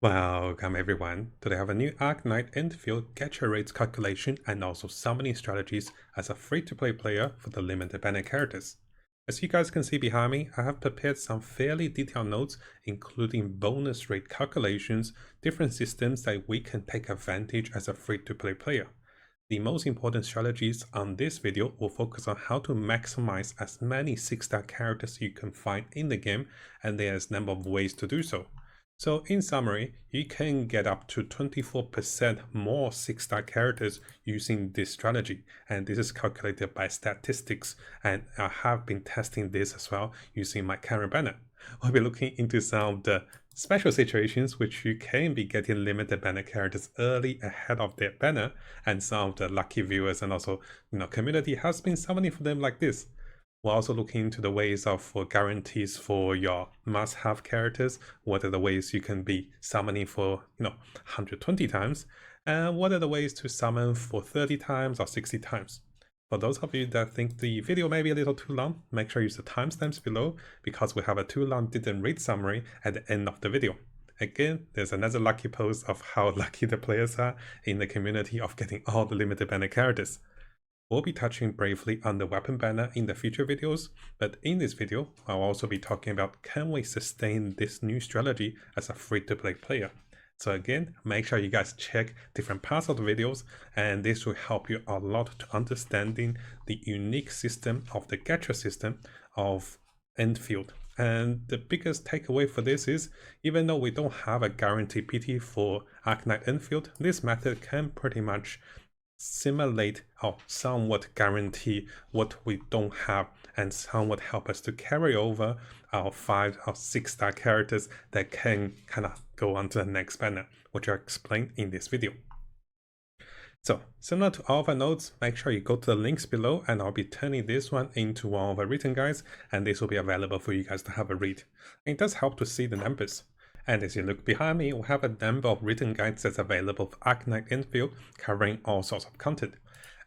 Welcome everyone. Today I have a new Arknight Endfield gacha rates calculation and also summoning strategies as a free-to-play player for the limited banner characters. As you guys can see behind me, I have prepared some fairly detailed notes including bonus rate calculations, different systems that we can take advantage as a free-to-play player. The most important strategies on this video will focus on how to maximize as many 6-star characters you can find in the game, and there's a number of ways to do so. So in summary, you can get up to 24% more 6-star characters using this strategy, and this is calculated by statistics, and I have been testing this as well using my current banner. We'll be looking into some of the special situations which you can be getting limited banner characters early ahead of their banner, and some of the lucky viewers and also community has been summoning for them like this. We're also looking into the ways of guarantees for your must-have characters. What are the ways you can be summoning for 120 times, and what are the ways to summon for 30 times or 60 times. For those of you that think the video may be a little too long, make sure you use the timestamps below because we have a too long didn't read summary at the end of the video. Again, there's another lucky post of how lucky the players are in the community of getting all the limited banner characters. We'll be touching briefly on the weapon banner in the future videos, but in this video, I'll also be talking about can we sustain this new strategy as a free-to-play player. So again, make sure you guys check different parts of the videos, and this will help you a lot to understanding the unique system of the gacha system of Endfield. And the biggest takeaway for this is, even though we don't have a guaranteed PT for Arknight Endfield, this method can pretty much simulate or somewhat guarantee what we don't have, and somewhat help us to carry over our 5 or 6-star characters that can kind of go on to the next banner, which I'll explain in this video. So similar to all of our notes, make sure you go to the links below, and I'll be turning this one into one of our written guides, and this will be available for you guys to have a read. And it does help to see the numbers. And as you look behind me, we have a number of written guides that's available for Arknight Endfield, covering all sorts of content.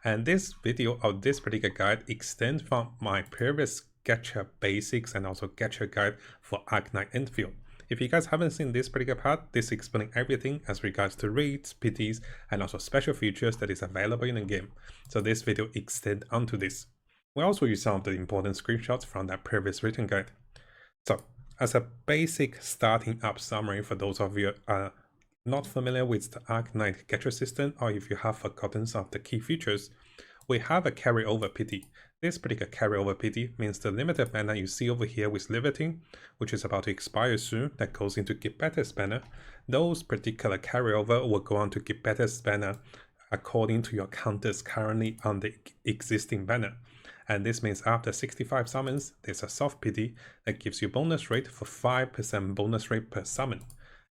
And this video or this particular guide extends from my previous gacha basics and also gacha guide for Arknight Endfield. If you guys haven't seen this particular part, this explains everything as regards to raids, PTs, and also special features that is available in the game. So this video extends onto this. We also use some of the important screenshots from that previous written guide. So as a basic starting up summary for those of you not familiar with the Arknight gacha system, or if you have forgotten some of the key features, we have a carryover PT. This particular carryover PT means the limited banner you see over here with Living, which is about to expire soon, that goes into Get Better's banner. Those particular carryover will go on to Get Better's banner according to your counters currently on the existing banner. And this means after 65 summons, there's a soft PT that gives you bonus rate for 5% bonus rate per summon.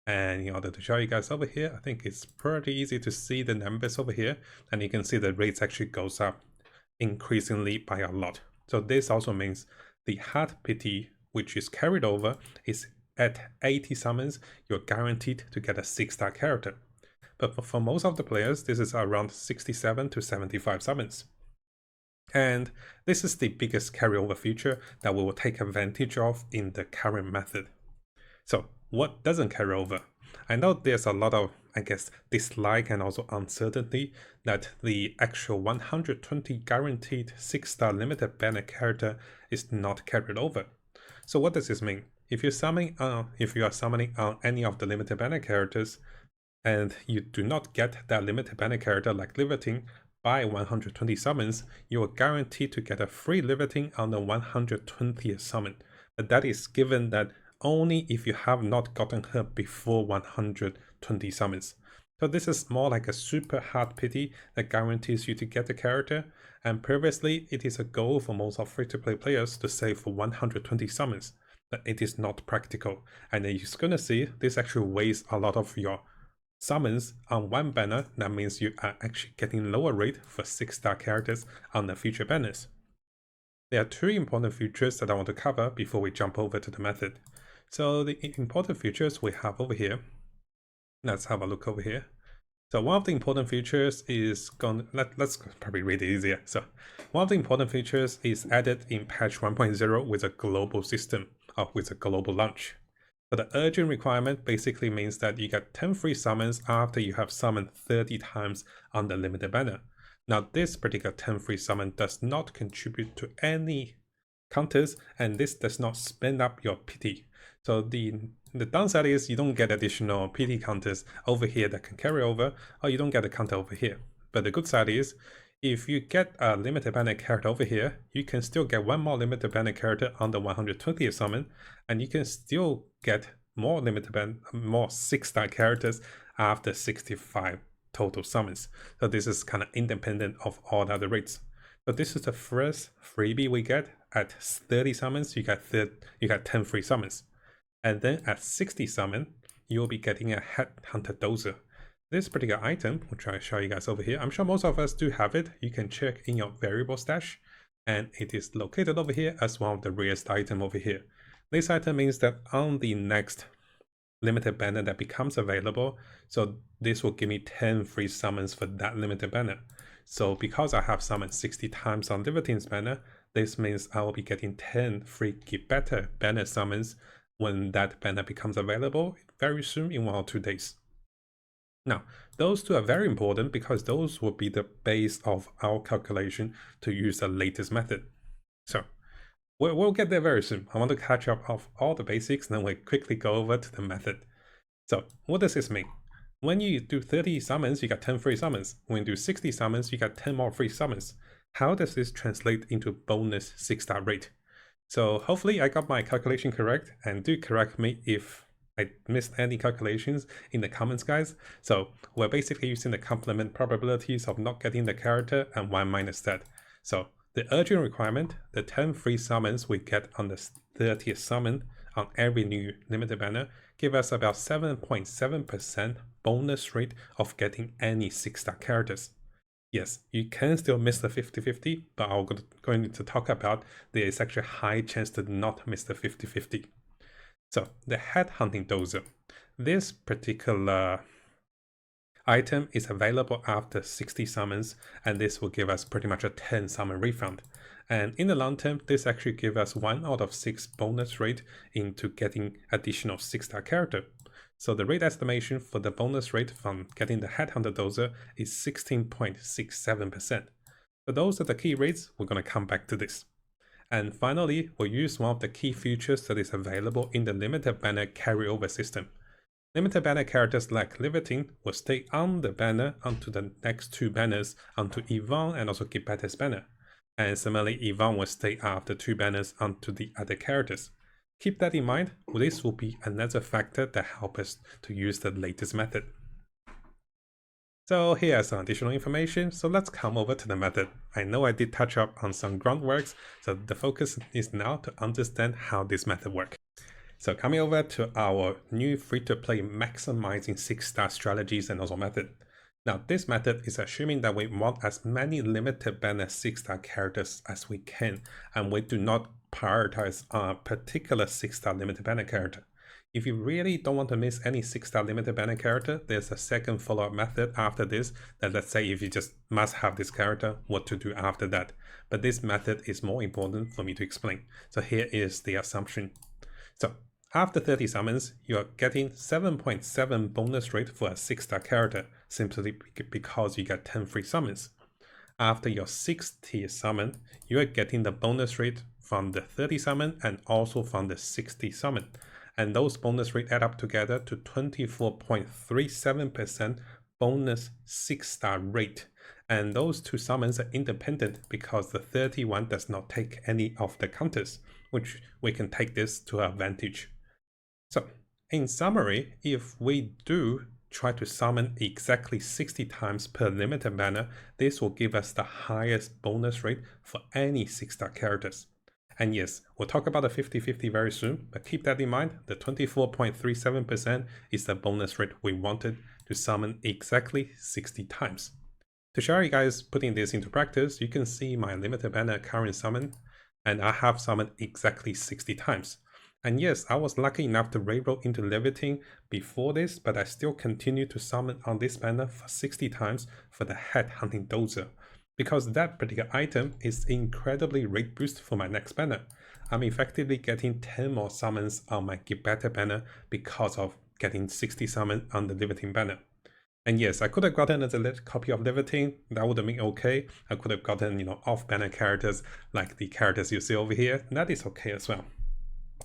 And in order to show you guys over here, I think it's pretty easy to see the numbers over here, and you can see the rates actually goes up increasingly by a lot. So this also means the hard PT, which is carried over, is at 80 summons, you're guaranteed to get a 6-star character. But for most of the players, this is around 67 to 75 summons. And this is the biggest carryover feature that we will take advantage of in the current method. So what doesn't carry over? I know there's a lot of, dislike and also uncertainty that the actual 120 guaranteed 6-star limited banner character is not carried over. So what does this mean? If you are summoning on any of the limited banner characters and you do not get that limited banner character like Living by 120 summons, you are guaranteed to get a free Living on the 120th summon. But that is given that only if you have not gotten her before 120 summons. So this is more like a super hard PT that guarantees you to get the character, and previously it is a goal for most of free-to-play players to save for 120 summons, but it is not practical. And you're gonna see this actually wastes a lot of your summons on one banner. That means you are actually getting lower rate for 6-star characters on the future banners. There are 2 important features that I want to cover before we jump over to the method. So the important features we have over here, let's have a look over here. So one of the important features is let's probably read it easier. So one of the important features is added in patch 1.0 with a global system, or with a global launch. But the urgent requirement basically means that you get 10 free summons after you have summoned 30 times on the limited banner. Now this particular 10 free summon does not contribute to any counters, and this does not spin up your PT. So the downside is you don't get additional PT counters over here that can carry over, or you don't get a counter over here. But the good side is, if you get a limited banner character over here, you can still get one more limited banner character on the 120th summon, and you can still get more more 6-star characters after 65 total summons. So this is kind of independent of all the other rates. So this is the first freebie we get. At 30 summons, you get 10 free summons. And then at 60 summon, you'll be getting a Headhunter Dozer. This particular item, which I'll show you guys over here, I'm sure most of us do have it. You can check in your variable stash, and it is located over here as one of the rarest item over here. This item means that on the next limited banner that becomes available, so this will give me 10 free summons for that limited banner. So because I have summoned 60 times on Libertine's banner, this means I will be getting 10 free Get Better banner summons when that banner becomes available very soon in 1 or 2 days. Now, those two are very important because those will be the base of our calculation to use the latest method. So we'll get there very soon. I want to catch up of all the basics, and then we'll quickly go over to the method. So what does this mean? When you do 30 summons, you got 10 free summons. When you do 60 summons, you got 10 more free summons. How does this translate into bonus 6-star rate? So hopefully I got my calculation correct, and do correct me if I missed any calculations in the comments, guys. So we're basically using the complement probabilities of not getting the character and 1 minus that. So the urgent requirement, the 10 free summons we get on the 30th summon on every new limited banner, give us about 7.7% bonus rate of getting any 6-star characters. Yes, you can still miss the 50-50, but I'm going to talk about there is actually a high chance to not miss the 50-50. So the Headhunting Dozer. This particular item is available after 60 summons, and this will give us pretty much a 10 summon refund. And in the long term, this actually gives us 1 out of 6 bonus rate into getting additional 6-star character. So the rate estimation for the bonus rate from getting the Headhunter Dozer is 16.67%. So those are the key rates. We're going to come back to this. And finally, we'll use one of the key features that is available in the limited banner carryover system. Limited banner characters like Libertine will stay on the banner onto the next 2 banners onto Yvonne and also Get Better's banner. And similarly, Yvonne will stay after 2 banners onto the other characters. Keep that in mind. This will be another factor that helps us to use the latest method. So here's some additional information, so let's come over to the method. I know I did touch up on some groundworks, so the focus is now to understand how this method works. So coming over to our new free-to-play maximizing 6-star strategies and also method. Now this method is assuming that we want as many limited banner 6-star characters as we can, and we do not prioritize a particular 6-star limited banner character. If you really don't want to miss any 6-star limited banner character, there's a second follow-up method after this that, let's say if you just must have this character, what to do after that. But this method is more important for me to explain. So here is the assumption. So after 30 summons, you are getting 7.7 bonus rate for a 6-star character, simply because you get 10 free summons. After your 60th summon, you are getting the bonus rate from the 30 summon and also from the 60 summon. And those bonus rate add up together to 24.37% bonus 6-star rate. And those 2 summons are independent because the 31 does not take any of the counters, which we can take this to our advantage. So in summary, if we do try to summon exactly 60 times per limited banner, this will give us the highest bonus rate for any 6-star characters. And yes, we'll talk about the 50-50 very soon, but keep that in mind, the 24.37% is the bonus rate we wanted to summon exactly 60 times. To show you guys putting this into practice, you can see my limited banner current summon, and I have summoned exactly 60 times. And yes, I was lucky enough to reroll into Libertine before this, but I still continue to summon on this banner for 60 times for the Headhunting Dozer. because that particular item is incredibly rate boost for my next banner. I'm effectively getting 10 more summons on my Get Better banner because of getting 60 summon on the Libertine banner. And yes, I could have gotten a delete copy of Libertine, that would have been okay. I could have gotten, off-banner characters like the characters you see over here, that is okay as well.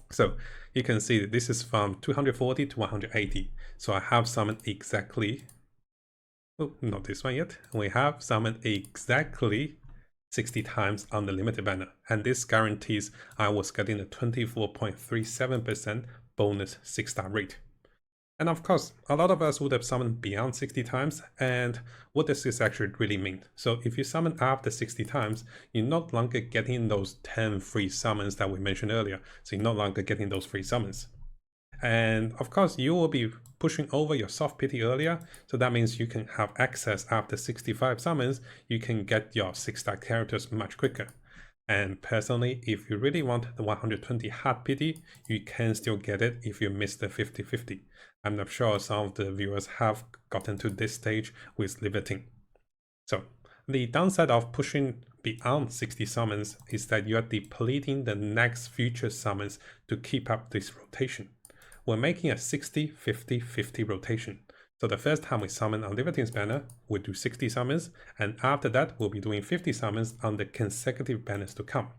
So you can see that this is from 240 to 180. So I have summoned exactly, oh, not this one yet. We have summoned exactly 60 times on the limited banner. And this guarantees I was getting a 24.37% bonus 6-star rate. And of course, a lot of us would have summoned beyond 60 times, and what does this actually really mean? So if you summon after 60 times, you're no longer getting those 10 free summons that we mentioned earlier. So you're no longer getting those free summons. And of course, you will be pushing over your soft pity earlier, so that means you can have access after 65 summons, you can get your 6-star characters much quicker. And personally, if you really want the 120 hard pity, you can still get it if you miss the 50-50. I'm not sure some of the viewers have gotten to this stage with Libertine. So the downside of pushing beyond 60 summons is that you are depleting the next future summons to keep up this rotation. We're making a 60-50-50 rotation. So the first time we summon on Libertine's banner, we'll do 60 summons, and after that, we'll be doing 50 summons on the consecutive banners to come.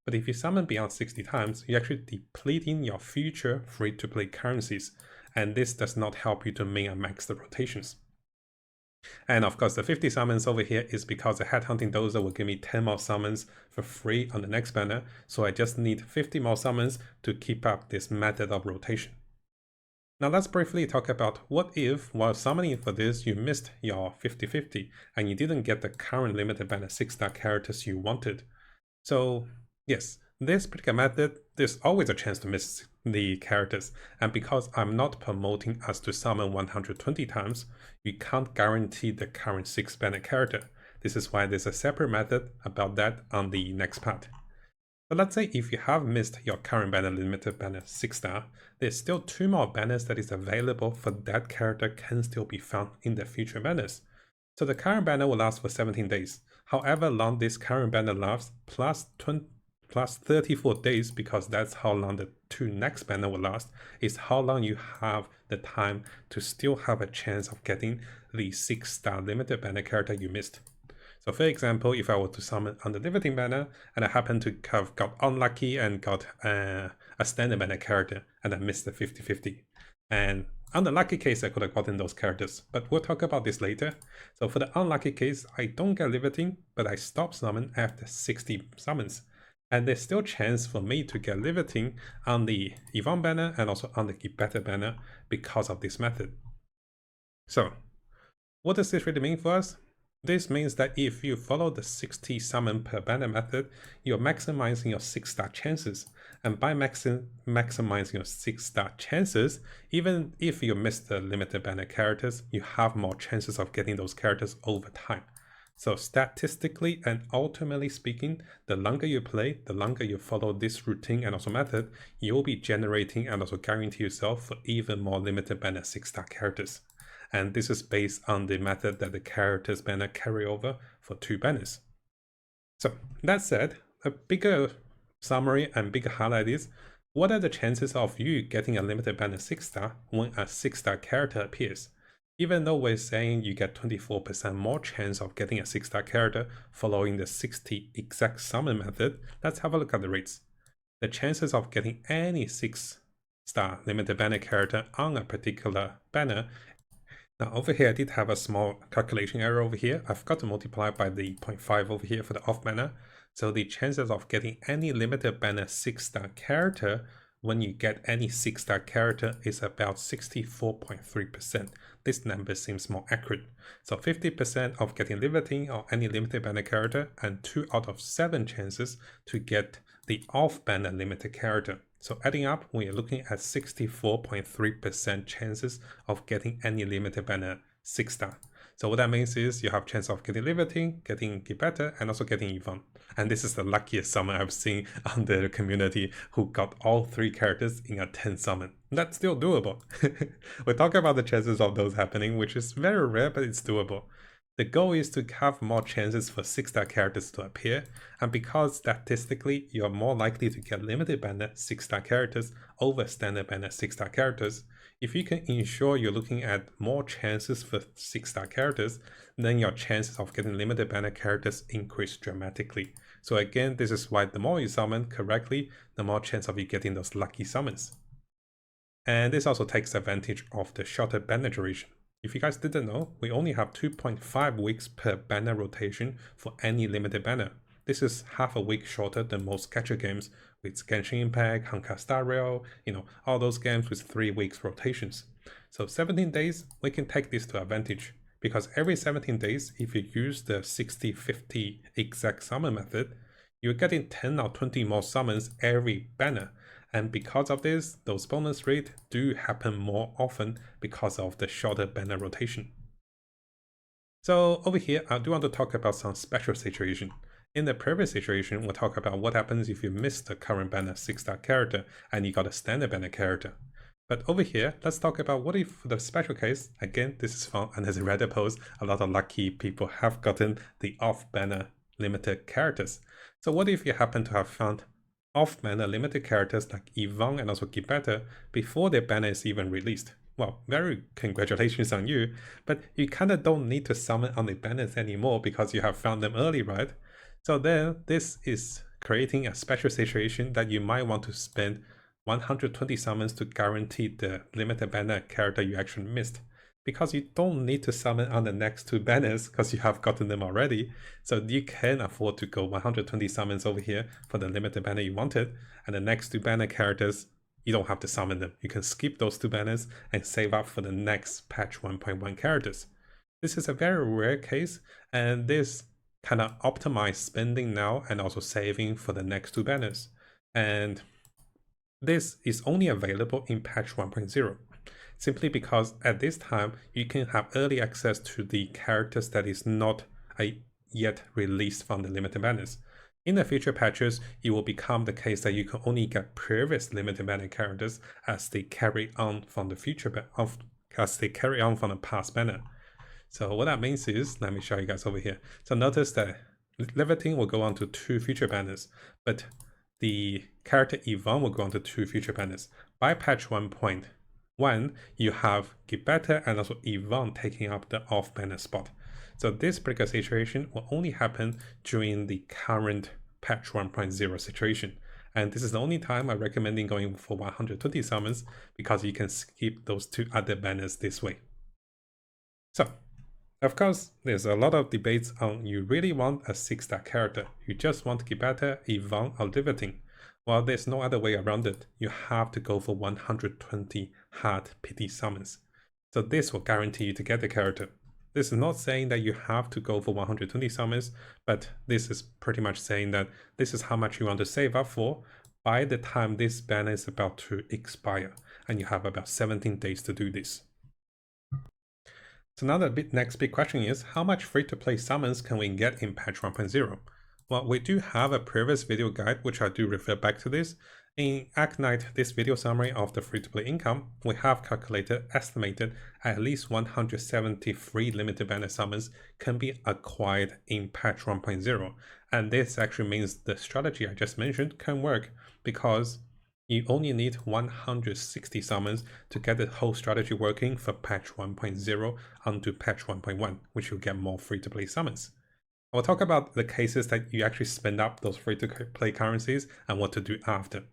But if you summon beyond 60 times, you're actually depleting your future free-to-play currencies, and this does not help you to min and max the rotations. And of course, the 50 summons over here is because the Headhunting Dozer will give me 10 more summons for free on the next banner, so I just need 50 more summons to keep up this method of rotation. Now let's briefly talk about what if, while summoning for this, you missed your 50-50 and you didn't get the current limited banner 6-star characters you wanted. So yes, this particular method, there's always a chance to miss the characters, and because I'm not promoting us to summon 120 times, you can't guarantee the current 6-banner character. This is why there's a separate method about that on the next part. But let's say if you have missed your current banner limited banner 6-star, there's still 2 more banners that is available for that character can still be found in the future banners. So the current banner will last for 17 days. However long this current banner lasts, plus 34 days, because that's how long the 2 next banner will last, is how long you have the time to still have a chance of getting the 6-star limited banner character you missed. So for example, if I were to summon on the Libertine banner, and I happen to have got unlucky and got a standard banner character, and I missed the 50-50. And on the lucky case, I could have gotten those characters, but we'll talk about this later. So for the unlucky case, I don't get Libertine, but I stop summon after 60 summons. And there's still chance for me to get Libertine on the Yvonne banner and also on the Get Better banner because of this method. So what does this really mean for us? This means that if you follow the 60 summon per banner method, you're maximizing your 6-star chances. And by maximizing your 6-star chances, even if you miss the limited banner characters, you have more chances of getting those characters over time. So statistically and ultimately speaking, the longer you play, the longer you follow this routine and also method, you'll be generating and also guarantee yourself for even more limited banner 6-star characters. And this is based on the method that the characters banner carry over for 2 banners. So that said, a bigger summary and bigger highlight is, what are the chances of you getting a limited banner 6-star when a 6-star character appears? Even though we're saying you get 24% more chance of getting a 6-star character following the 60 exact summon method, let's have a look at the rates. The chances of getting any 6-star limited banner character on a particular banner. Now over here I did have a small calculation error over here. I forgot to multiply by the 0.5 over here for the off banner. So the chances of getting any limited banner 6-star character when you get any 6-star character is about 64.3%. This number seems more accurate. So 50% of getting Libertine or any limited banner character, and 2 out of 7 chances to get the off banner limited character. So adding up, we are looking at 64.3% chances of getting any limited banner 6-star. So what that means is you have chance of getting Libertine, getting Get Better, and also getting Yvonne. And this is the luckiest summon I've seen on the community who got all 3 characters in a 10 summon. That's still doable. We're talking about the chances of those happening, which is very rare, but it's doable. The goal is to have more chances for 6-star characters to appear, and because statistically you're more likely to get limited banner 6-star characters over standard banner 6-star characters, if you can ensure you're looking at more chances for 6-star characters, then your chances of getting limited banner characters increase dramatically. So again, this is why the more you summon correctly, the more chance of you getting those lucky summons. And this also takes advantage of the shorter banner duration. If you guys didn't know, we only have 2.5 weeks per banner rotation for any limited banner. This is half a week shorter than most gacha games with Genshin Impact, Honkai Star Rail, all those games with 3 weeks rotations. So 17 days, we can take this to advantage, because every 17 days, if you use the 60-50 exact summon method, you're getting 10 or 20 more summons every banner. And because of this, those bonus rates do happen more often because of the shorter banner rotation. So over here, I do want to talk about some special situation. In the previous situation, we'll talk about what happens if you miss the current banner 6-star character and you got a standard banner character. But over here, let's talk about what if for the special case, again, this is found under the Reddit post, a lot of lucky people have gotten the off-banner limited characters. So what if you happen to have found off-banner limited characters like Yvonne and also Gibetta before their banner is even released? Well, very congratulations on you, but you kinda don't need to summon on the banners anymore because you have found them early, right? So then this is creating a special situation that you might want to spend 120 summons to guarantee the limited banner character you actually missed, because you don't need to summon on the next 2 banners because you have gotten them already. So you can afford to go 120 summons over here for the limited banner you wanted, and the next 2 banner characters, you don't have to summon them. You can skip those 2 banners and save up for the next patch 1.1 characters. This is a very rare case, and this kind of optimized spending now and also saving for the next 2 banners. And this is only available in patch 1.0. simply because at this time you can have early access to the characters that is not yet released from the limited banners. In the future patches, it will become the case that you can only get previous limited banner characters as they carry on from the past banner. So what that means is, let me show you guys over here. So notice that Leviathan will go on to 2 future banners, but the character Yvonne will go on to 2 future banners. By patch 1.1, you have Gibetta and also Yvonne taking up the off-banner spot. So this particular situation will only happen during the current patch 1.0 situation. And this is the only time I'm recommending going for 120 summons, because you can skip those 2 other banners this way. So, of course, there's a lot of debates on you really want a 6-star character. You just want Gibetta, Yvonne, or Leviathan. Well, there's no other way around it. You have to go for 120 hard PT summons. So this will guarantee you to get the character. This is not saying that you have to go for 120 summons, but this is pretty much saying that this is how much you want to save up for by the time this banner is about to expire, and you have about 17 days to do this. So now the next big question is, how much free-to-play summons can we get in patch 1.0? Well, we do have a previous video guide, which I do refer back to this. In Arknights, this video summary of the free-to-play income, we have estimated at least 173 limited banner summons can be acquired in patch 1.0. And this actually means the strategy I just mentioned can work, because you only need 160 summons to get the whole strategy working for patch 1.0 onto patch 1.1, which will get more free-to-play summons. I'll talk about the cases that you actually spend up those free-to-play currencies and what to do after.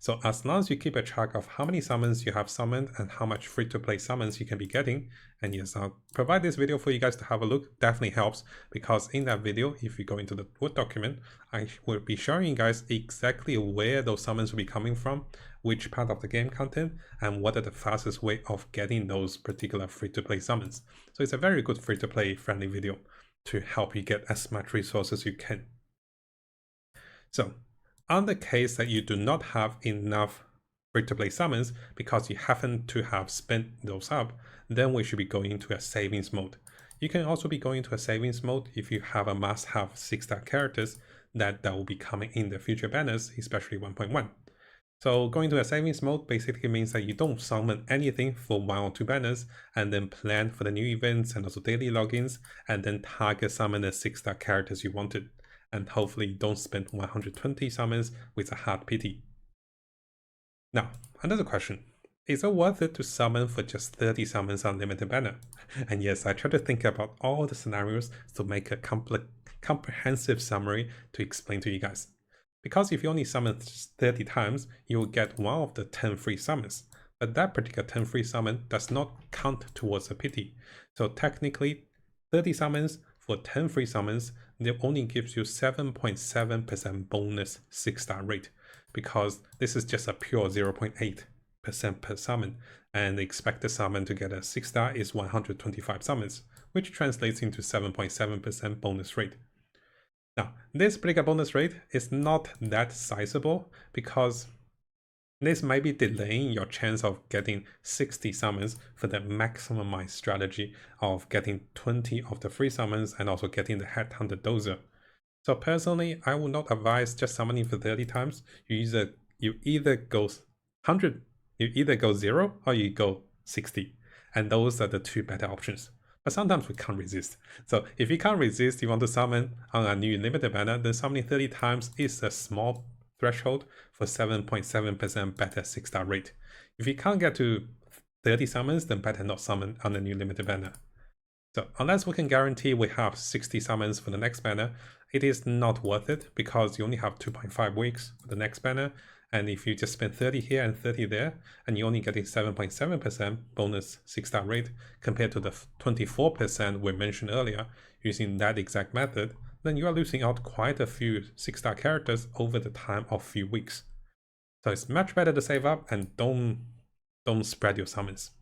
So as long as you keep a track of how many summons you have summoned and how much free-to-play summons you can be getting, and yes, I'll provide this video for you guys to have a look, definitely helps, because in that video, if you go into the Word document, I will be showing you guys exactly where those summons will be coming from, which part of the game content, and what are the fastest way of getting those particular free-to-play summons. So it's a very good free-to-play friendly video to help you get as much resources as you can. So, on the case that you do not have enough free-to-play summons because you happen to have spent those up, then we should be going into a savings mode. You can also be going into a savings mode if you have a must-have 6-star characters that will be coming in the future banners, especially 1.1. So going to a savings mode basically means that you don't summon anything for 1 or 2 banners and then plan for the new events and also daily logins and then target summon the 6-star characters you wanted. And hopefully you don't spend 120 summons with a hard pity. Now, another question. Is it worth it to summon for just 30 summons on limited banner? And yes, I try to think about all the scenarios to make a comprehensive summary to explain to you guys. Because if you only summon 30 times, you will get one of the 10 free summons. But that particular 10 free summon does not count towards a pity. So technically, 30 summons for 10 free summons, they only gives you 7.7% bonus 6-star rate. Because this is just a pure 0.8% per summon. And the expected summon to get a 6-star is 125 summons, which translates into 7.7% bonus rate. Now, this particular bonus rate is not that sizable because this might be delaying your chance of getting 60 summons for the maximized strategy of getting 20 of the free summons and also getting the Headhunter Dozer. So personally, I would not advise just summoning for 30 times. You either go 100, you either go 0 or you go 60. And those are the two better options. But sometimes we can't resist. So if you can't resist, you want to summon on a new limited banner, then summoning 30 times is a small threshold for 7.7% better 6-star rate. If you can't get to 30 summons, then better not summon on the new limited banner. So unless we can guarantee we have 60 summons for the next banner, it is not worth it because you only have 2.5 weeks for the next banner. And if you just spend 30 here and 30 there, and you're only getting 7.7% bonus 6-star rate compared to the 24% we mentioned earlier using that exact method, then you are losing out quite a few 6-star characters over the time of few weeks. So it's much better to save up and don't spread your summons.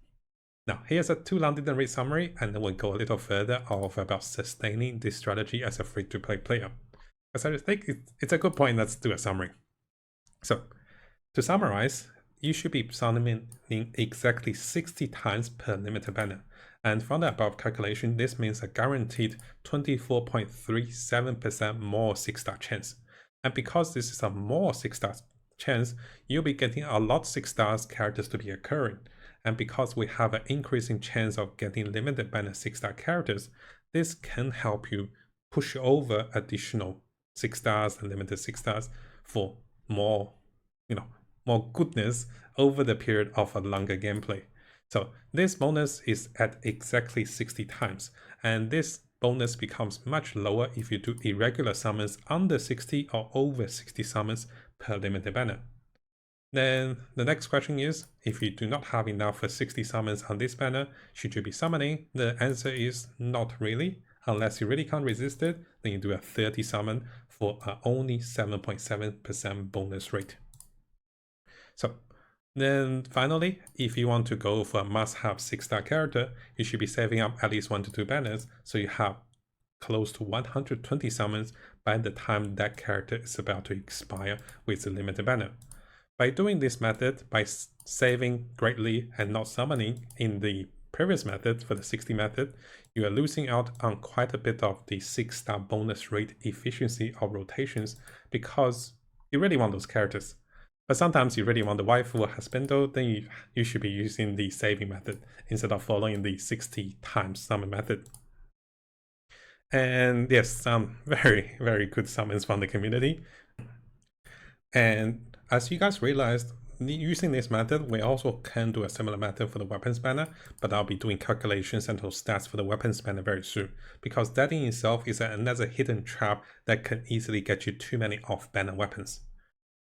Now, here's a 2 London rate summary, and then we'll go a little further about sustaining this strategy as a free-to-play player. Because I think it's a good point, let's do a summary. So, to summarize, you should be summoning exactly 60 times per limited banner. And from the above calculation, this means a guaranteed 24.37% more 6-star chance. And because this is a more 6-star chance, you'll be getting a lot 6-star characters to be occurring. And because we have an increasing chance of getting limited banner 6-star characters, this can help you push over additional 6-stars and limited 6-stars for more goodness over the period of a longer gameplay. So this bonus is at exactly 60 times, and this bonus becomes much lower if you do irregular summons under 60 or over 60 summons per limited banner. Then the next question is, if you do not have enough for 60 summons on this banner, should you be summoning? The answer is not really. Unless you really can't resist it, then you do a 30 summon for only 7.7% bonus rate. So then finally, if you want to go for a must-have 6-star character, you should be saving up at least 1 to 2 banners, so you have close to 120 summons by the time that character is about to expire with the limited banner. By doing this method, by saving greatly and not summoning in the previous method for the 60 method, you are losing out on quite a bit of the 6-star bonus rate efficiency of rotations because you really want those characters. But sometimes you really want the waifu or husbando, then you should be using the saving method instead of following the 60 times summon method. And yes, some very, very good summons from the community. And as you guys realized, using this method, we also can do a similar method for the weapons banner, but I'll be doing calculations and those stats for the weapons banner very soon, because that in itself is another hidden trap that can easily get you too many off-banner weapons.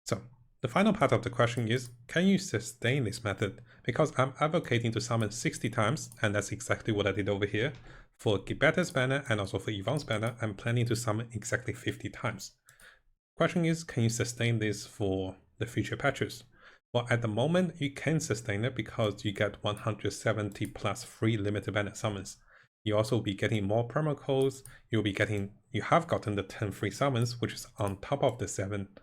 So the final part of the question is, can you sustain this method? Because I'm advocating to summon 60 times, and that's exactly what I did over here. For Gibette's banner and also for Yvonne's banner, I'm planning to summon exactly 50 times. Question is, can you sustain this for the future patches? Well, at the moment, you can sustain it because you get 170 plus free limited banner summons. You also will be getting more promo codes. You have gotten the 10 free summons, which is on top of the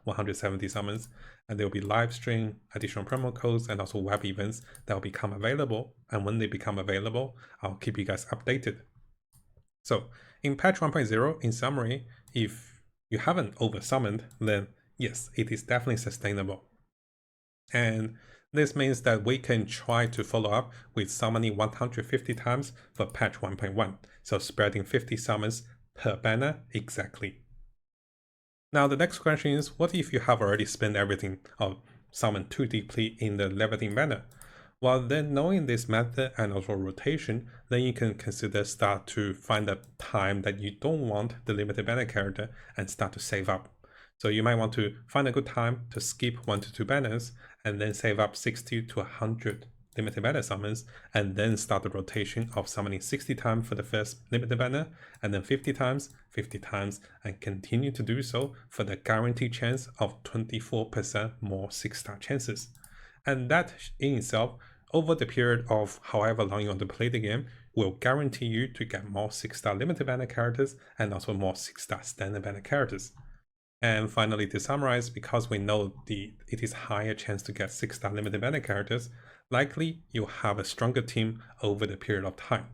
170 summons, and there will be live stream, additional promo codes, and also web events that will become available. And when they become available, I'll keep you guys updated. So in patch 1.0, in summary, if you haven't over summoned, then yes, it is definitely sustainable. And this means that we can try to follow up with summoning 150 times for patch 1.1, so spreading 50 summons per banner exactly. Now the next question is, what if you have already spent everything or summoned too deeply in the leveling banner? Well, then knowing this method and also rotation, then you can consider start to find a time that you don't want the limited banner character and start to save up. So you might want to find a good time to skip 1 to 2 banners and then save up 60 to 100 limited banner summons, and then start the rotation of summoning 60 times for the first limited banner, and then 50 times, and continue to do so for the guaranteed chance of 24% more 6-star chances. And that in itself, over the period of however long you want to play the game, will guarantee you to get more 6-star limited banner characters and also more 6-star standard banner characters. And finally, to summarize, because we know it is higher chance to get 6-star limited banner characters, likely you'll have a stronger team over the period of time.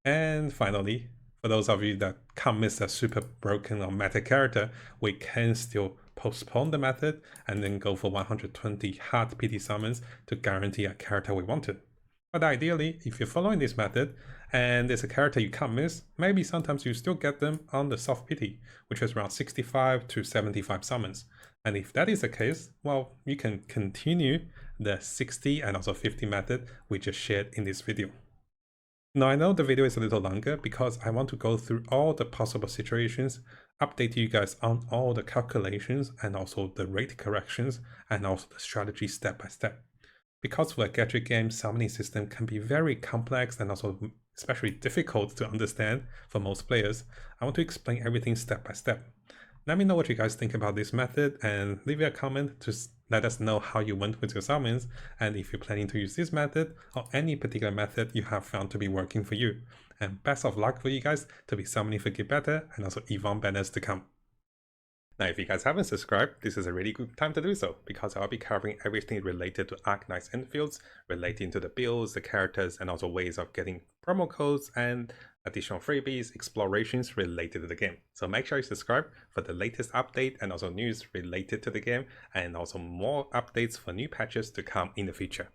And finally, for those of you that can't miss a super broken or meta character, we can still postpone the method and then go for 120 hard PT summons to guarantee a character we wanted. But ideally, if you're following this method and there's a character you can't miss, maybe sometimes you still get them on the soft pity, which is around 65 to 75 summons. And if that is the case, well, you can continue the 60 and also 50 method we just shared in this video. Now I know the video is a little longer because I want to go through all the possible situations, update you guys on all the calculations and also the rate corrections and also the strategy step by step. Because for a gacha game, summoning system can be very complex and also especially difficult to understand for most players, I want to explain everything step by step. Let me know what you guys think about this method and leave a comment to let us know how you went with your summons and if you're planning to use this method or any particular method you have found to be working for you. And best of luck for you guys to be summoning for Get Better and also Evon banners to come. Now, if you guys haven't subscribed, this is a really good time to do so, because I'll be covering everything related to Arknights Endfields, relating to the builds, the characters, and also ways of getting promo codes and additional freebies, explorations related to the game. So make sure you subscribe for the latest update and also news related to the game, and also more updates for new patches to come in the future.